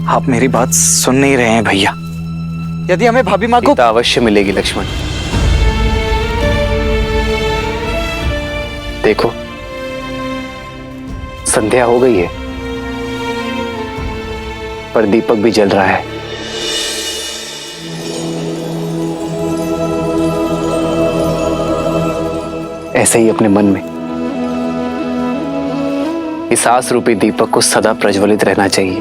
आप मेरी बात सुन नहीं रहे हैं भैया। यदि हमें भाभी माँ को सीता अवश्य मिलेगी लक्ष्मण। देखो संध्या हो गई है पर दीपक भी जल रहा है। ऐसे ही अपने मन में इस आस रूपी दीपक को सदा प्रज्वलित रहना चाहिए।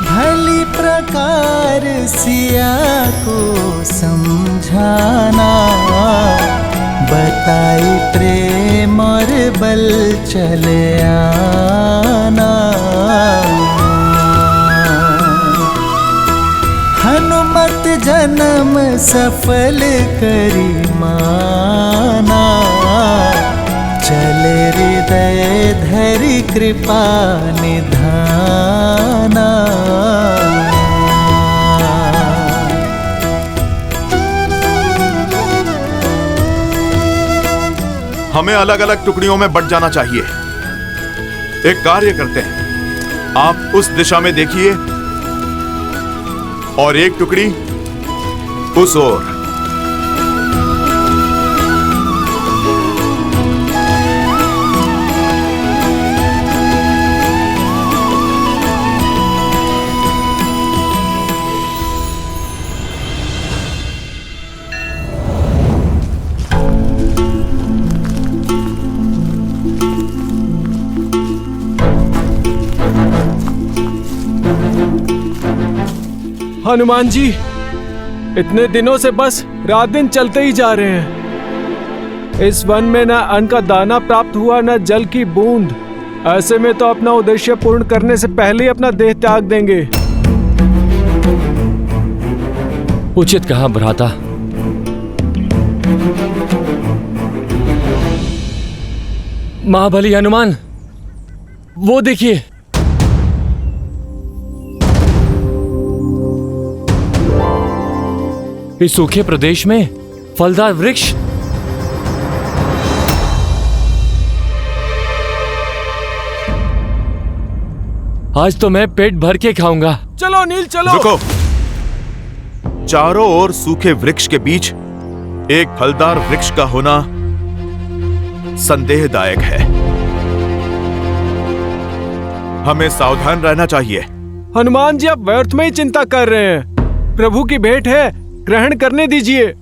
भली प्रकार सिया को समझाना, बताई प्रेम और बल चले आना। हनुमत जन्म सफल करी माना, चले हृदय धरि कृपा निधाना। हमें अलग अलग टुकड़ियों में बंट जाना चाहिए। एक कार्य करते हैं, आप उस दिशा में देखिए और एक टुकड़ी उस ओर। हनुमान जी, इतने दिनों से बस रात दिन चलते ही जा रहे हैं। इस वन में न अन्न का दाना प्राप्त हुआ न जल की बूंद। ऐसे में तो अपना उद्देश्य पूर्ण करने से पहले ही अपना देह त्याग देंगे। उचित कहा भ्राता। महाबली हनुमान, वो देखिए। इस सूखे प्रदेश में फलदार वृक्ष। आज तो मैं पेट भर के खाऊंगा। चलो नील चलो। रुको, चारों ओर सूखे वृक्ष के बीच एक फलदार वृक्ष का होना संदेहदायक है। हमें सावधान रहना चाहिए। हनुमान जी, आप व्यर्थ में ही चिंता कर रहे हैं। प्रभु की भेंट है, ग्रहण करने दीजिए।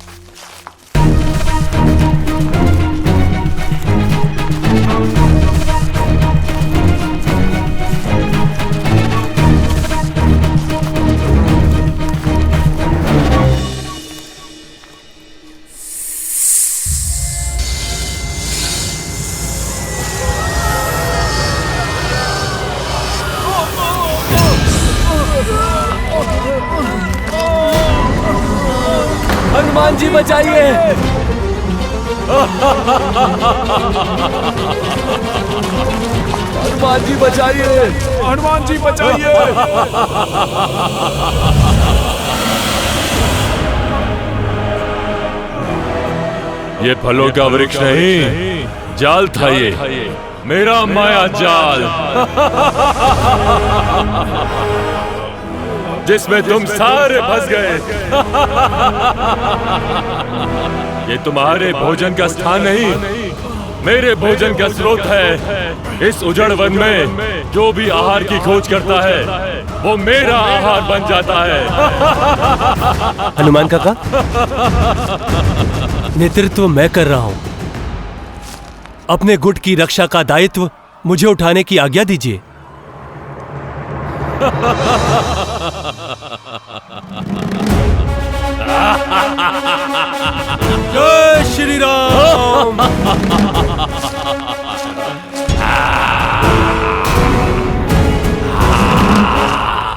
हनुमान जी बचाइए। हनुमान जी बचाइए। हनुमान जी बचाइए। ये फलों का वृक्ष नहीं, जाल था ये, मेरा माया जाल, जिसमें तुम सारे फंस गए। ये तुम्हारे भोजन का स्थान नहीं, मेरे भोजन का स्रोत है। इस उजड़ वन में जो भी आहार की खोज करता है वो मेरा आहार बन जाता है। हनुमान काका, नेतृत्व मैं कर रहा हूं। अपने गुट की रक्षा का दायित्व मुझे उठाने की आज्ञा दीजिए। जय श्री राम।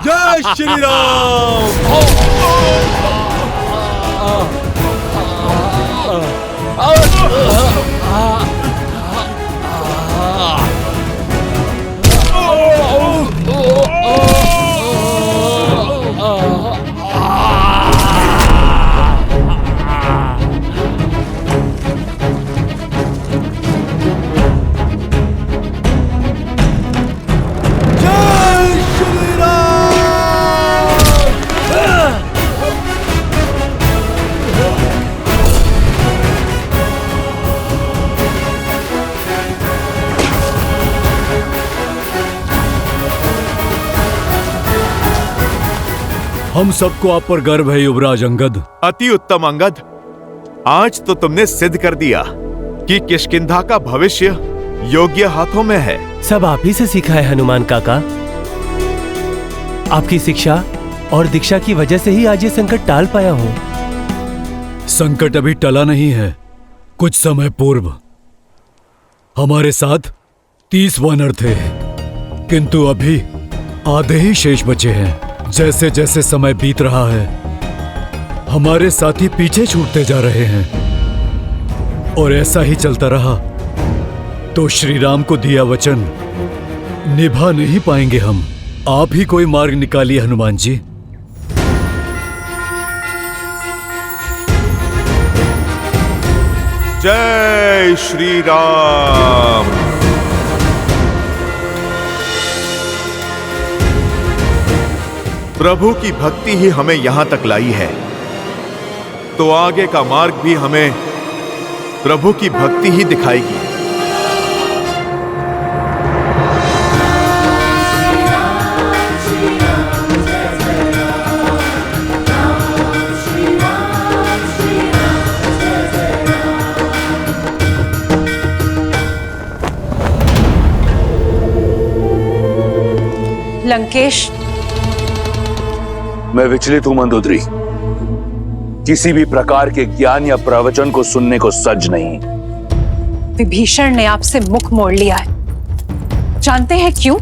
जय श्री राम। हम सबको आप पर गर्व है युवराज अंगद। अति उत्तम अंगद, आज तो तुमने सिद्ध कर दिया कि किष्किंधा का भविष्य योग्य हाथों में है। सब आप ही से सीखा है हनुमान काका। आपकी शिक्षा और दीक्षा की वजह से ही आज ये संकट टाल पाया हूँ। संकट अभी टला नहीं है। कुछ समय पूर्व हमारे साथ 30 वानर थे, किंतु अभी आधे ही शेष बचे हैं। जैसे जैसे समय बीत रहा है हमारे साथी पीछे छूटते जा रहे हैं, और ऐसा ही चलता रहा तो श्री राम को दिया वचन निभा नहीं पाएंगे हम। आप ही कोई मार्ग निकालिए हनुमान जी। जय श्री राम। प्रभु की भक्ति ही हमें यहां तक लाई है, तो आगे का मार्ग भी हमें प्रभु की भक्ति ही दिखाएगी। लंकेश, मैं विचलित हूं मंदोदरी। किसी भी प्रकार के ज्ञान या प्रवचन को सुनने को सज नहीं। विभीषण ने आपसे मुख मोड़ लिया है। जानते हैं क्यों?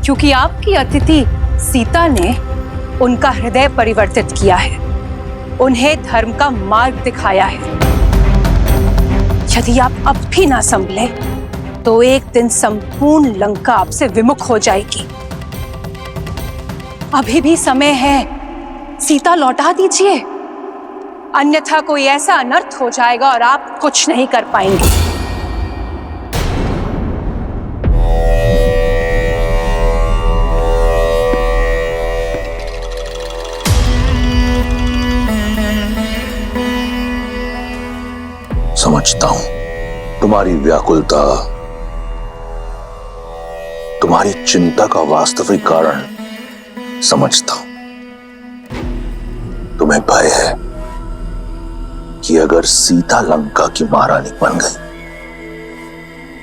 क्योंकि आपकी अतिथि सीता ने उनका हृदय परिवर्तित किया है, उन्हें धर्म का मार्ग दिखाया है। यदि आप अब भी ना संभले तो एक दिन संपूर्ण लंका आपसे विमुख हो जाएगी। अभी भी समय है, सीता लौटा दीजिए, अन्यथा कोई ऐसा अनर्थ हो जाएगा और आप कुछ नहीं कर पाएंगे। समझता हूं तुम्हारी व्याकुलता, तुम्हारी चिंता का वास्तविक कारण समझता हूं। तुम्हें भय है कि अगर सीता लंका की महारानी बन गई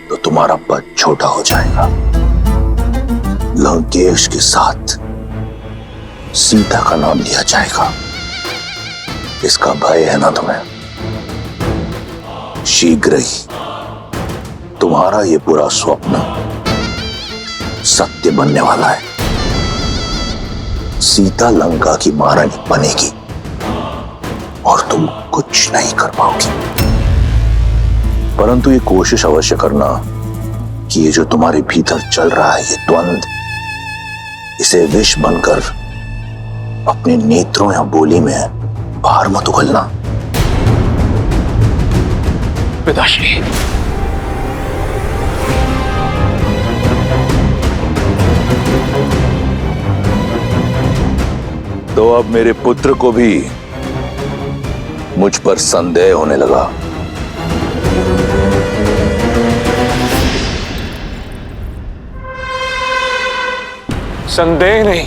तो तुम्हारा पद छोटा हो जाएगा। लंकेश के साथ सीता का नाम लिया जाएगा, इसका भय है ना तुम्हें? शीघ्र ही तुम्हारा ये बुरा स्वप्न सत्य बनने वाला है। सीता लंका की महारानी बनेगी और तुम कुछ नहीं कर पाओगी। परंतु ये कोशिश अवश्य करना कि ये जो तुम्हारे भीतर चल रहा है, ये द्वंद, इसे विष बनकर अपने नेत्रों या बोली में बाहर मत उगलना। पिताश्री, तो अब मेरे पुत्र को भी मुझ पर संदेह होने लगा। संदेह नहीं,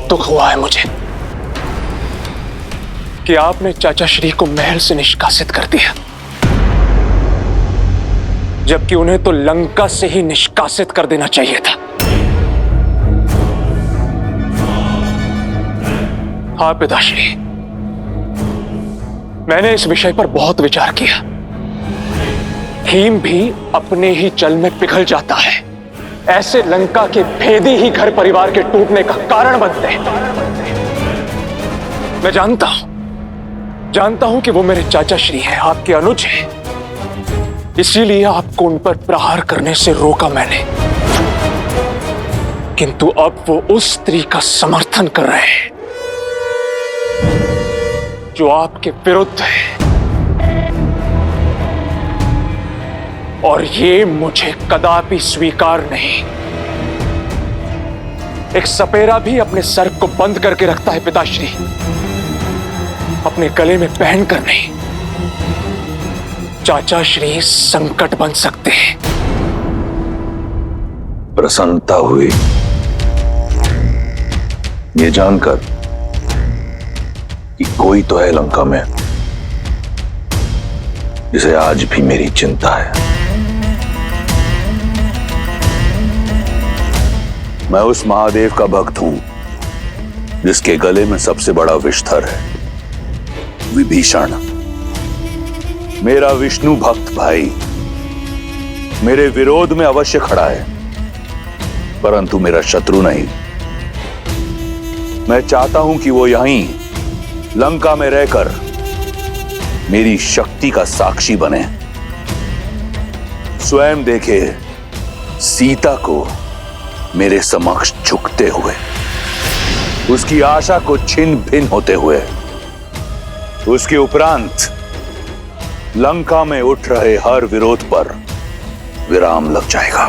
दुख हुआ है मुझे कि आपने चाचा श्री को महल से निष्कासित कर दिया, जबकि उन्हें तो लंका से ही निष्कासित कर देना चाहिए था। हाँ पिताश्री, मैंने इस विषय पर बहुत विचार किया। हिम भी अपने ही जल में पिघल जाता है। ऐसे लंका के भेदी ही घर परिवार के टूटने का कारण बनते हैं। मैं जानता हूं कि वो मेरे चाचा श्री हैं, आपके अनुज हैं। इसीलिए आपको उन पर प्रहार करने से रोका मैंने। किंतु अब वो उस स्त्री का समर्थन कर रहे हैं जो आपके विरुद्ध है, और ये मुझे कदापि स्वीकार नहीं। एक सपेरा भी अपने सर को बंद करके रखता है पिताश्री, अपने गले में पहनकर नहीं। चाचा श्री संकट बन सकते हैं। प्रसन्नता हुई ये जानकर कि कोई तो है लंका में जिसे आज भी मेरी चिंता है। मैं उस महादेव का भक्त हूं जिसके गले में सबसे बड़ा विषधर है, विभीषण। मेरा विष्णु भक्त भाई मेरे विरोध में अवश्य खड़ा है, परंतु मेरा शत्रु नहीं। मैं चाहता हूं कि वो यहीं लंका में रहकर मेरी शक्ति का साक्षी बने, स्वयं देखे सीता को मेरे समक्ष झुकते हुए, उसकी आशा को छिन्न भिन्न होते हुए। उसके उपरांत लंका में उठ रहे हर विरोध पर विराम लग जाएगा।